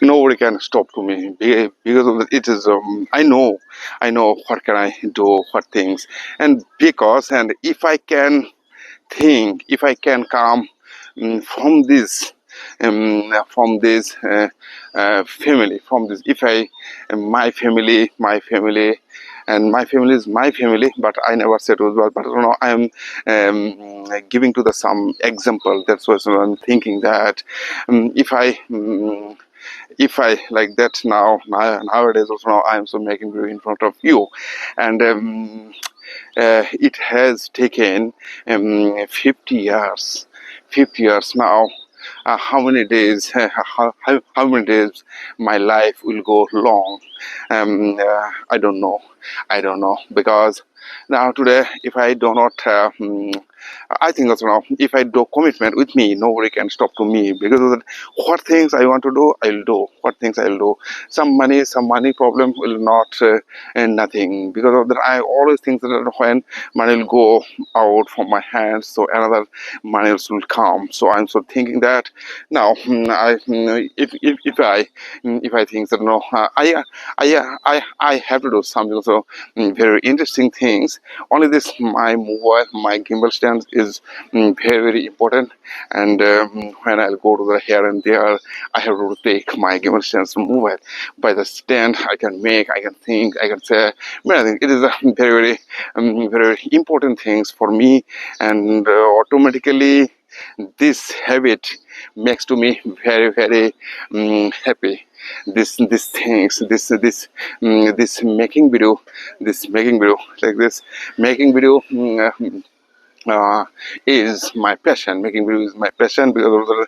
Nobody can stop to me because of it is I know what can I do, what things. And because, and if I can think, if I can come from this family, from this, if I my family and my family is my family, but I never said it was well. But you know, I am giving to the some example. That's what I'm thinking, that if I like that nowadays also, now I am so making video in front of you. And it has taken 50 years, 50 years now. How many days how many days my life will go long? I don't know, because now today, if I do not I think also now, if I do commitment with me, nobody can stop to me, because of that. What things I want to do, I'll do. What things I'll do. Some money problem will not and nothing, because of that. I always think that when money will go out from my hands, so another money will come. So I'm so thinking that now, if I think that no, I have to do something. So very interesting things. Only this, my mobile, my gimbal stand is very important. And when I'll go to the here and there, I have to take my gimbal stands to move it. By the stand, I can make, I can think, I can say many things. It is a very important things for me. And automatically this habit makes to me very happy. This things, this making video like this, making video is my passion. Making video is my passion, because of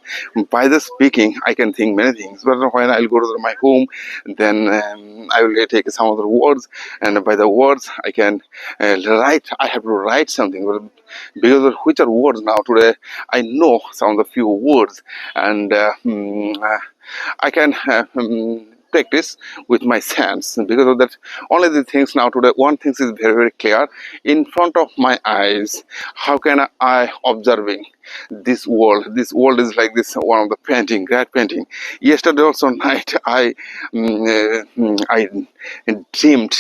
by the speaking I can think many things. But when I'll go to my home, then I will take some of the words, and by the words I can write. I have to write something. Well, because of which are words now today, I know some of the few words. And I can practice with my sense. Because of that, only the things now today, one thing is very clear in front of my eyes. How can I observing this world? This world is like this one of the painting, great painting. Yesterday also night, I dreamed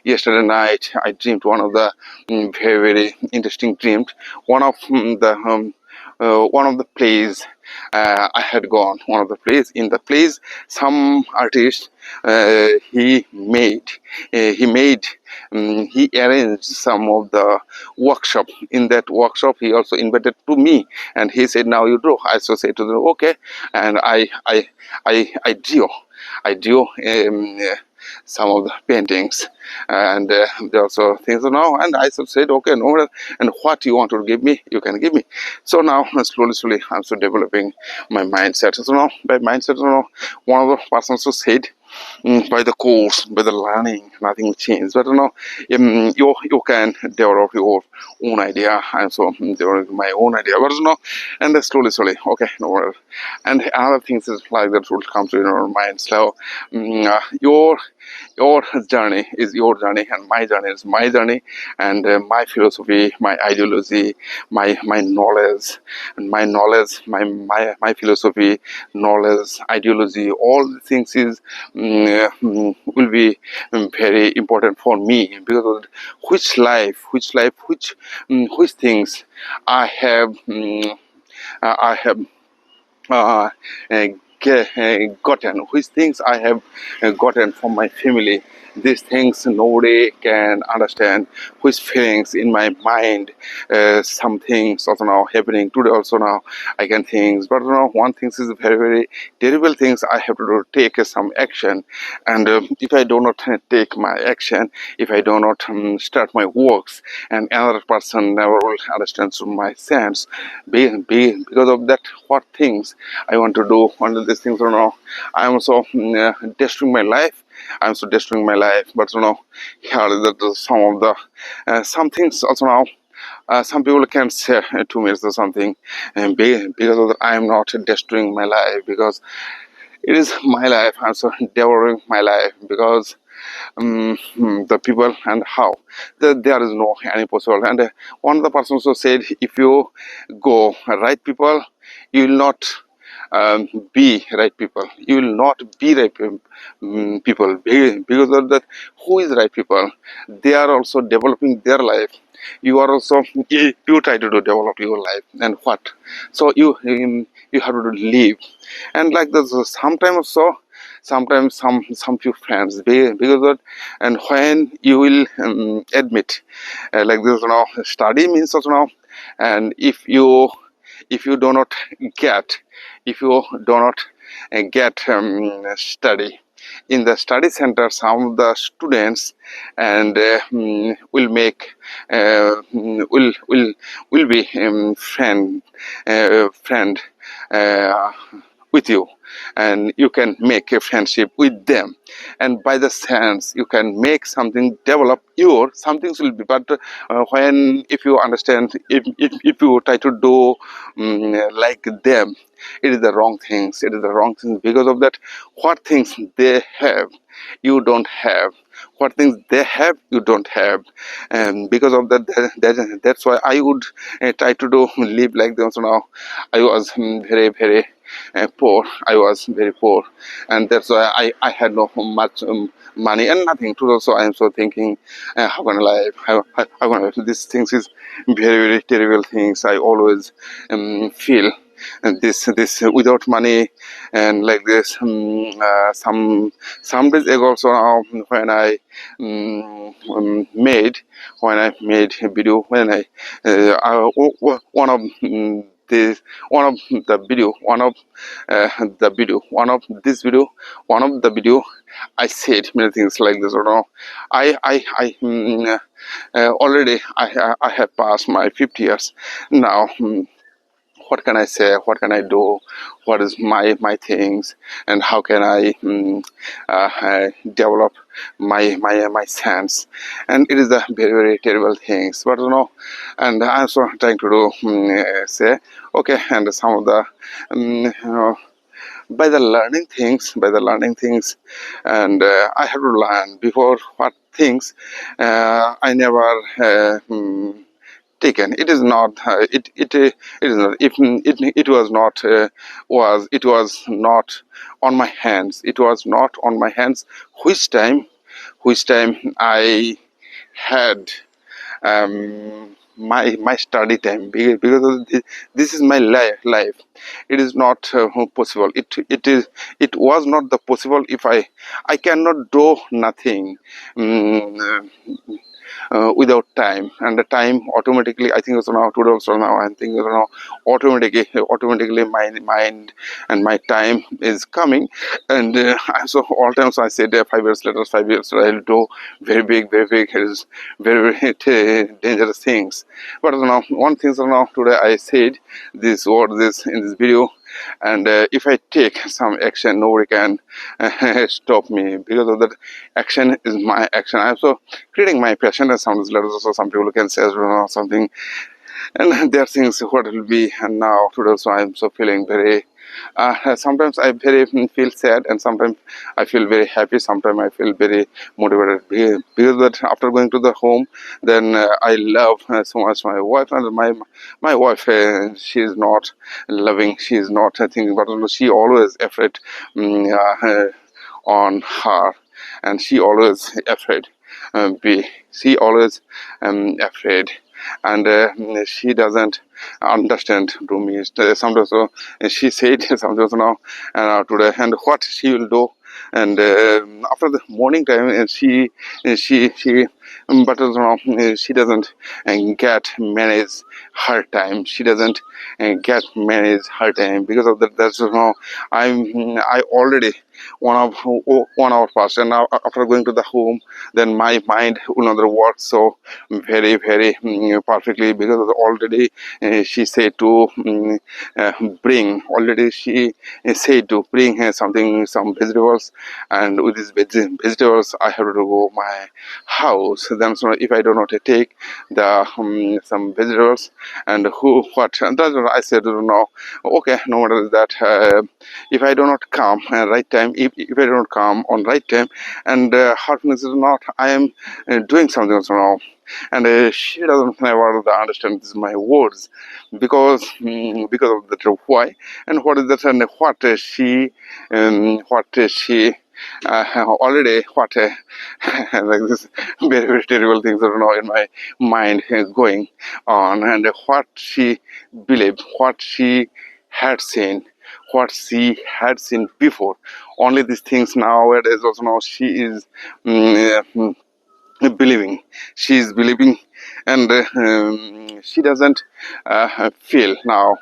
yesterday night. I dreamed one of the very interesting dreams. One of the plays I had gone. One of the plays, in the plays, some artist he arranged some of the workshop. In that workshop, he also invited to me, and he said, "Now you draw." I also said to them, "Okay," and I drew some of the paintings. And there also things now, and I said, "Okay, no matter, and what you want to give me, you can give me." So now slowly I'm so developing my mindset. So now by mindset, one of the persons who said, by the course, by the learning, nothing will change. But you can develop your own idea, and so develop my own idea. But and slowly, okay, no worries. And another things is like that will come to your mind. So your journey is your journey, and my journey is my journey, and my philosophy, my ideology, my knowledge, and my philosophy, knowledge, ideology, all the things is will be very important for me, because of which things I have I have uh, uh, gotten, which things I have gotten from my family. These things nobody can understand. Which feelings in my mind, some things also now happening today. Also now I can think, but one thing is very very terrible things. I have to take some action, and if I do not take my action, if I do not start my works, and another person never will understand my sense. Because of that, what things I want to do under these things, I am also destroying my life. I'm so destroying my life. But here is that some of the some things also now. Some people can say to me or something, and because of that, I am not destroying my life, because it is my life. I'm so devouring my life, because the people and how there is no any possible. And one of the persons also said, if you go right people, you will not be right people. You will not be right people, because of that. Who is right people? They are also developing their life. You are also, you try to develop your life, and what? So you have to live, and like this. Sometimes so, sometimes some few friends, because that. And when you will admit, like this study means also now. And if you do not get, if you do not get study in the study center, some of the students and will make will be friend uh, with you, and you can make a friendship with them, and by the sense you can make something develop your some things will be. But when if you understand, if you try to do like them, it is the wrong things, it is the wrong things. Because of that, what things they have you don't have, what things they have you don't have. And because of that's why I would try to do live like them. So now I was very very poor. I was very poor, and that's why I had no much money and nothing to do. So I am so thinking, how can I live? How can I live? These things is very very terrible things. I always feel. And this without money, and like this some days ago also now, when I made a video, when one of this one of the video one of the video one of the video I said many things like this. Already I have passed my 50 years now. What can I say? What can I do? What is my things, and how can I develop my sense? And it is a very very terrible things. But and I'm also trying to do say okay, and some of the by the learning things, and I have to learn before what things I never. Taken. It is not. It is not. If it was not it was not on my hands. It was not on my hands. Which time I had my study time, because of this is my life. It is not possible. It was not the possible if I cannot do nothing. Um, without time, and the time automatically, I think also now today also now I think now automatically my mind and my time is coming. And so all times I said 5 years later, 5 years later, I'll do very big, it is very very dangerous things. But now one thing now today I said this word this in this video, and if I take some action, nobody can stop me, because of that action is my action. I'm so creating my passion. As sounds letters, so some people can say, something, and there are things what it will be. And now today, so I'm so feeling very. Sometimes I very feel sad, and sometimes I feel very happy. Sometimes I feel very motivated, because that after going to the home, then I love so much my wife, and my wife. She is not loving. She is not thinking, but she always afraid on her, and she always afraid. Be she always afraid, and she doesn't understand to me. Sometimes she said sometimes now today, and what she will do, and after the morning time, and she but she doesn't get manage her time. She doesn't get manage her time, because of that. That's I already 1 hour past, and now after going to the home, then my mind will not work so very perfectly, because already she said to bring, already she said to bring something, some vegetables, and with these vegetables I have to go my house. Then so if I do not take the some vegetables, and who what, and that's what I said, no, okay, no matter that, if I do not come right time, if I do not come on right time, and happiness is not, I am doing something else wrong, and she doesn't never understand my words, because of that. Why and what is that, and what she already what like this very terrible things are now in my mind going on, and what she believed, what she had seen, what she had seen before, only these things nowadays also. Now she is believing, she is believing, and she doesn't feel now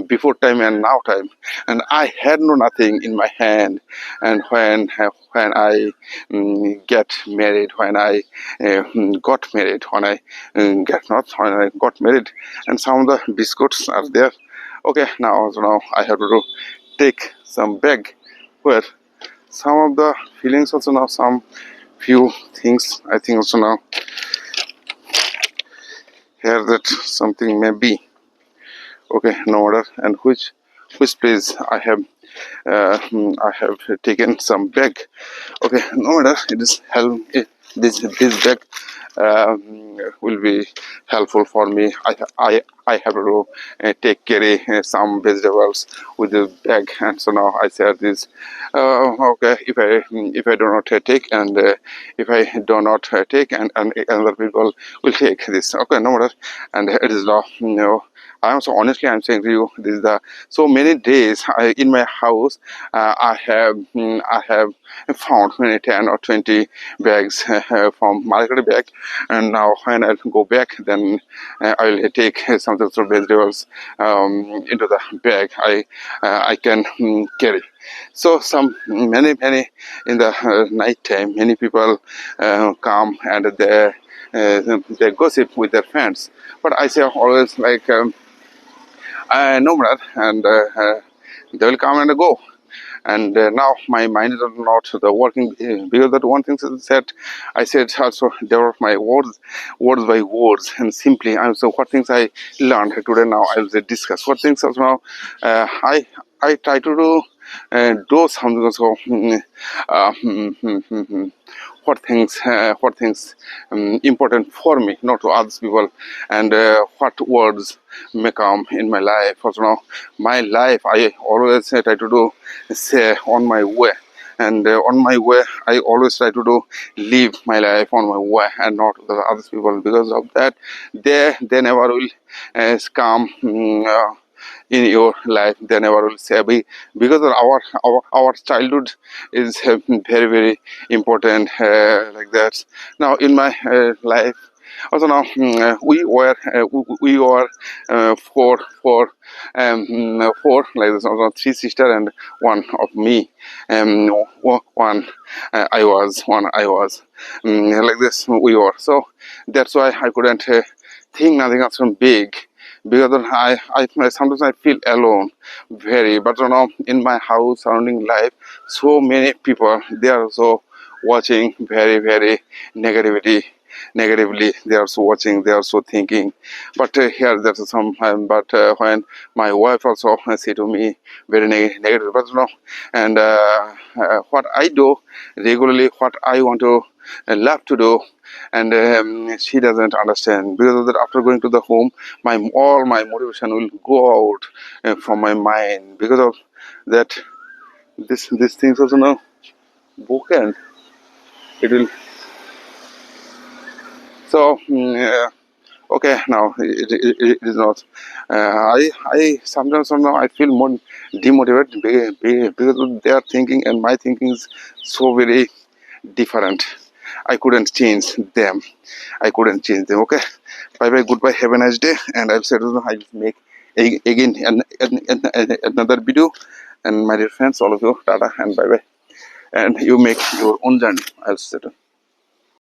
before time and now time. And I had no nothing in my hand, and when I get married, when I got married, when I get not when I got married, and some of the biscuits are there. Okay, now so now I have to take some bag where some of the feelings also, now some few things I think also now here that something may be. Okay, no matter, and which place I have taken some bag. Okay, no matter, it is help, this bag will be helpful for me. I have to carry some vegetables with the bag, and so now I said this. Okay, if I do not take, and if I do not take, and other people will take this. Okay, no matter, and it is now, I'm so honestly, I'm saying to you, this is the so many days in my house. I have found many 10 or 20 bags from market bag, and now when I go back, then I will take some of the vegetables into the bag. I can carry. So some many in the night time, many people come, and they gossip with their friends. But I say always like. No matter, and they will come and go, and now my mind is not the working, because that one thing is that I said also develop my words by words, and simply I'm so what things I learned today. Now I will discuss what things also now I try to do something also. What things important for me, not to other people, and what words may come in my life. Also now my life I always try to do say on my way, and on my way I always try to do live my life on my way, and not the other people, because of that they never will come in your life. They never will say, because of our childhood is very important, like that. Now in my life also now we were four, like this, also three sister and one of me, one I was like this we were. So that's why I couldn't think nothing else from big, because sometimes I feel alone, very. But in my house, surrounding life, so many people they are also watching very negatively. They are also watching. They are also thinking. But here there's some. But when my wife also say to me very negative, but and what I do regularly, what I want to love to do, and she doesn't understand, because of that after going to the home, my all my motivation will go out from my mind, because of that this things also now broken. It will so okay, now it is not. I sometimes somehow I feel more demotivated, because they are thinking and my thinking is so very different. I couldn't change them. I couldn't change them. Okay, bye bye, goodbye, have a nice day, and I'll say I'll make again another video. And my dear friends, all of you, Tata and bye bye, and you make your own journey. I'll say.